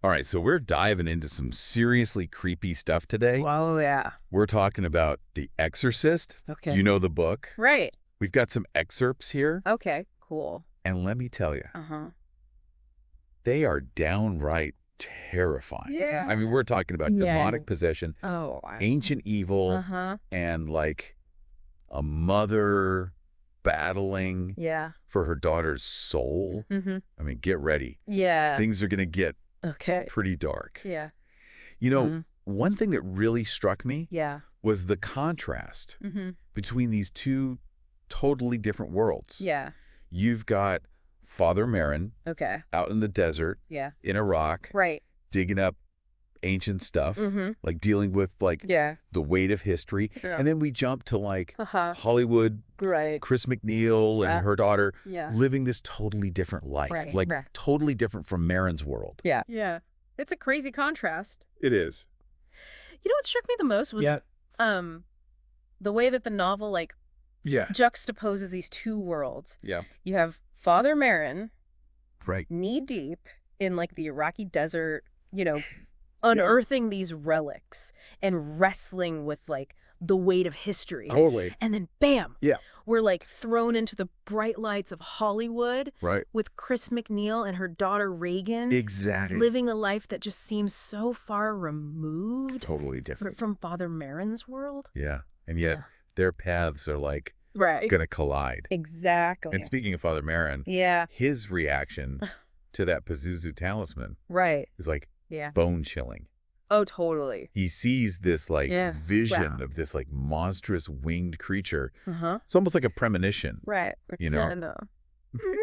All right, so we're diving into some seriously creepy stuff today. Oh, yeah. We're talking about The Exorcist. Okay. You know the book. Right. We've got some excerpts here. Okay, cool. And let me tell you, Uh-huh. they are downright terrifying. Yeah. I mean, we're talking about demonic possession, Oh, ancient evil, Uh-huh. and like a mother battling Yeah. for her daughter's soul. Mm-hmm. I mean, get ready. Yeah. Things are going to get Okay. pretty dark. Yeah. You know, Mhm. one thing that really struck me Yeah. was the contrast Mm-hmm. between these two totally different worlds. Yeah. You've got Father Marin Okay. out in the desert Yeah. in Iraq, Right. digging up ancient stuff, Mm-hmm. like dealing with like Yeah. the weight of history. Yeah. And then we jump to like Uh-huh. Hollywood, Right. Chris McNeil Yeah. and her daughter Yeah. living this totally different life, Right. like Right. totally different from Marin's world. Yeah. Yeah. It's a crazy contrast. It is. You know what struck me the most was the way that the novel like Yeah. juxtaposes these two worlds. Yeah. You have Father Marin Right. knee deep in like the Iraqi desert, unearthing these relics and wrestling with like the weight of history. Totally. And then bam, Yeah. we're like thrown into the bright lights of Hollywood Right. with Chris McNeil and her daughter Reagan Exactly. living a life that just seems so far removed Totally different. from Father Marin's world. Yeah. And yet Yeah. their paths are like Right. going to collide. Exactly. And speaking of Father Marin, Yeah. his reaction to that Pazuzu talisman Right. is like Yeah. bone chilling. Oh, totally. He sees this like Yeah. vision Wow. of this like monstrous winged creature. Uh-huh. It's almost like a premonition. Right. You know? I know.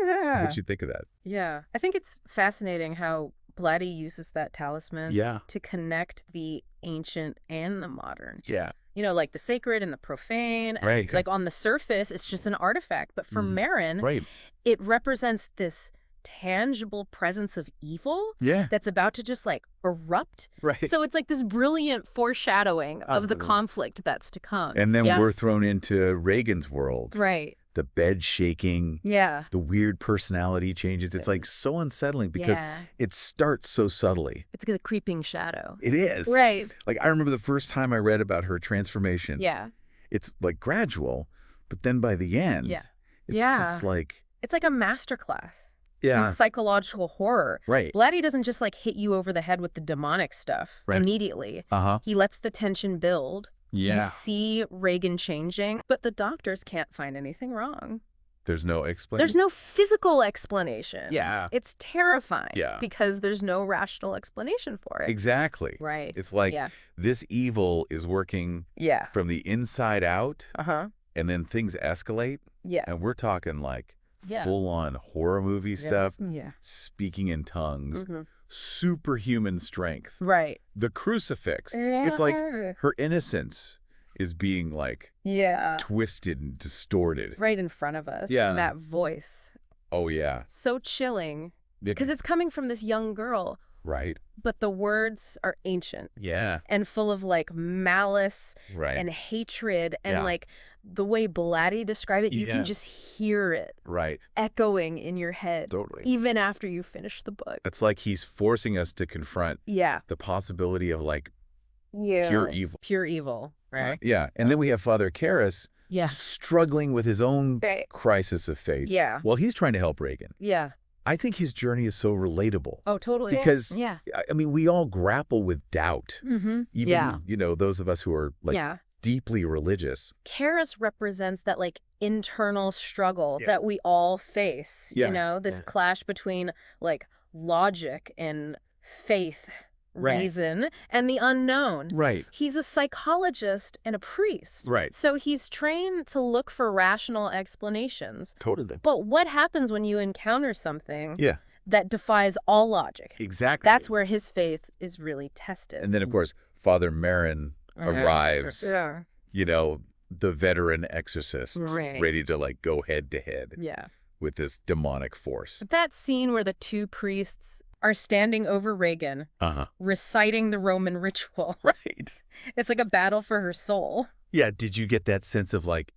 Yeah. What'd you think of that? Yeah. I think it's fascinating how Blatty uses that talisman Yeah. to connect the ancient and the modern. Yeah. Like the sacred and the profane. Right. Like on the surface, it's just an artifact. But for Marin, Right. it represents this tangible presence of evil Yeah. that's about to just like erupt. Right. So it's like this brilliant foreshadowing of the Absolutely. conflict that's to come. And then Yeah. we're thrown into Reagan's world. Right. The bed shaking, Yeah. the weird personality changes. It's like so unsettling because Yeah. it starts so subtly. It's like a creeping shadow. It is. Right. Like I remember the first time I read about her transformation. Yeah. It's like gradual, but then by the end, Yeah. it's Yeah. just like, It's like a masterclass yeah, in psychological horror. right. Blatty doesn't just like hit you over the head with the demonic stuff Right. immediately. Uh-huh. He lets the tension build. You Yeah. see Reagan changing, but the doctors can't find anything wrong. There's no explanation. There's no physical explanation. Yeah. It's terrifying. Yeah. Because there's no rational explanation for it. Exactly. Right. It's like Yeah. this evil is working Yeah. from the inside out, Uh-huh. and then things escalate. Yeah. And we're talking like Yeah. full-on horror movie stuff, Yeah. speaking in tongues, Mhm. superhuman strength. Right. The crucifix. It's like her innocence is being like Yeah. twisted and distorted. Right in front of us. Yeah. And that voice. Oh, yeah. So chilling. Because it's coming from this young girl, Right. but the words are ancient Yeah. and full of like malice Right. and hatred. And Yeah. like the way Blatty described it, you Yeah. can just hear it Right. echoing in your head. Totally. Even after you finish the book. It's like he's forcing us to confront Yeah. the possibility of like Yeah. pure evil. Pure evil. Right. Yeah. And then we have Father Karras Yeah. struggling with his own Right. crisis of faith. Yeah. While he's trying to help Reagan. Yeah. I think his journey is so relatable. Oh, totally. Because, Yeah. I mean, we all grapple with doubt. Mm-hmm. Even, Yeah. those of us who are like Yeah. deeply religious. Karras represents that like internal struggle Yeah. that we all face, Yeah. this Yeah. clash between like logic and faith, Right. reason, and the unknown. Right. He's a psychologist and a priest. Right. So he's trained to look for rational explanations. Totally. But what happens when you encounter something Yeah. that defies all logic? Exactly. That's where his faith is really tested. And then, of course, Father Marin arrives, Yeah. the veteran exorcist, Right. ready to like go head to head Yeah. with this demonic force. That scene where the two priests are standing over Reagan, Uh-huh. reciting the Roman ritual. Right. It's like a battle for her soul. Yeah. Did you get that sense of like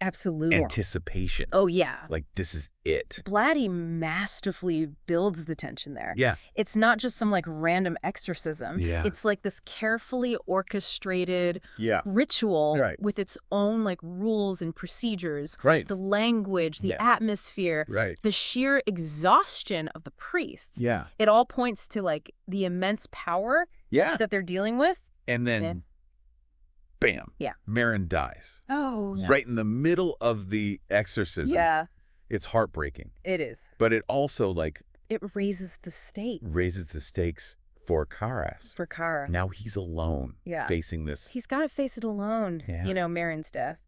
Absolutely. anticipation. Oh, yeah. Like, this is it. Blatty masterfully builds the tension there. Yeah. It's not just some like random exorcism. Yeah. It's like this carefully orchestrated Yeah. ritual Right. with its own like rules and procedures. Right. The language, the Yeah. atmosphere, Right. the sheer exhaustion of the priests. Yeah. It all points to like the immense power Yeah. that they're dealing with. And then, bam. Yeah. Marin dies. Oh, yeah. Right in the middle of the exorcism. Yeah, It's heartbreaking. it is. But it also, like, It raises the stakes raises the stakes for Karas. for Kara. Now he's alone Yeah. facing this. He's got to face it alone, Yeah. Marin's death.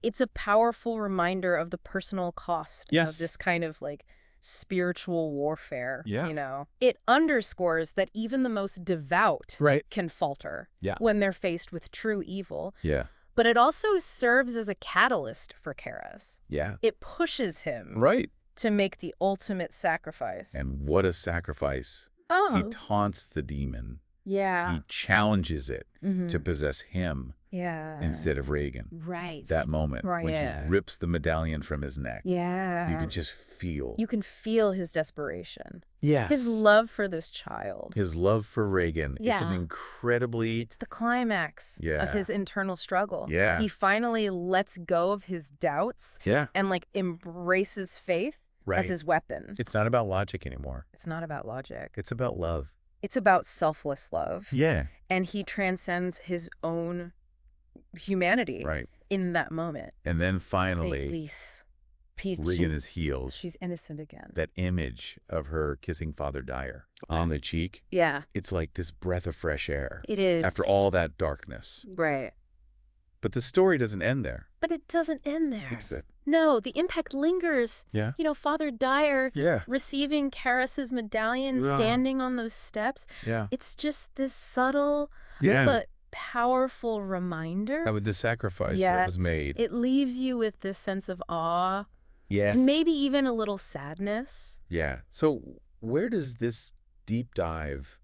It's a powerful reminder of the personal cost Yes. of this kind of like spiritual warfare. Yeah. It underscores that even the most devout Right. can falter Yeah. when they're faced with true evil. Yeah. But it also serves as a catalyst for Karas. Yeah. It pushes him Right. to make the ultimate sacrifice. And what a sacrifice. Oh, He taunts the demon. yeah. He challenges it Mhm. to possess him Yeah. instead of Reagan. Right. That moment Right. when Yeah. he rips the medallion from his neck. Yeah. You can just feel. You can feel his desperation. Yes. His love for this child. His love for Reagan. It's an Yeah. incredibly... It's the climax Yeah. of his internal struggle. Yeah. He finally lets go of his doubts Yeah. and like embraces faith Right. as his weapon. It's not about logic anymore. It's not about logic. It's about love. It's about selfless love. Yeah. And he transcends his own humanity Right. in that moment. And then finally, Peace. Peace. Regan is healed. She's innocent again. That image of her kissing Father Dyer on the cheek, Yeah, it's like this breath of fresh air it is. after all that darkness. Right. But the story doesn't end there. But it doesn't end there. Fix it. No, the impact lingers. Yeah. Father Dyer Yeah. receiving Karas's medallion, Yeah. standing on those steps. Yeah. It's just this subtle Yeah. but powerful reminder. With the sacrifice that was made. It leaves you with this sense of awe. Yes. And maybe even a little sadness. Yeah. So where does this deep dive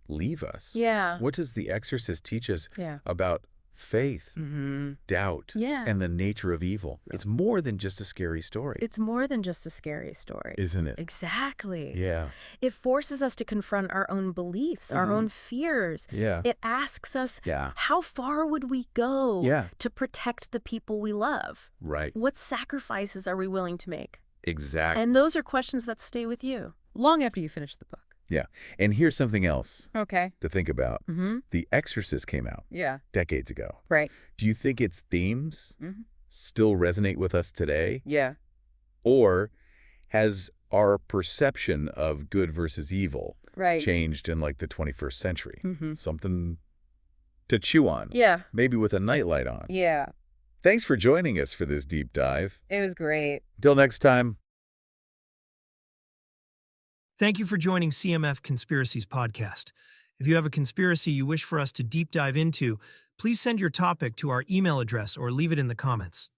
leave us? Yeah. What does The Exorcist teach us Yeah. about faith, Mm-hmm. doubt, Yeah. and the nature of evil? It's more than just a scary story. It's more than just a scary story. Isn't it? Exactly. Yeah. It forces us to confront our own beliefs, our own fears. Yeah. It asks us, Yeah. how far would we go Yeah. to protect the people we love? Right. What sacrifices are we willing to make? Exactly. And those are questions that stay with you long after you finish the book. Yeah. And here's something else Okay. to think about. Mm-hmm. The Exorcist came out Yeah. decades ago. Right. Do you think its themes Mhm. still resonate with us today? Yeah. Or has our perception of good versus evil Right. changed in like the 21st century? Mm-hmm. Something to chew on. Yeah. Maybe with a nightlight on. Yeah. Thanks for joining us for this deep dive. It was great. Till next time. Thank you for joining CMF Conspiracies podcast. If you have a conspiracy you wish for us to deep dive into, please send your topic to our email address or leave it in the comments.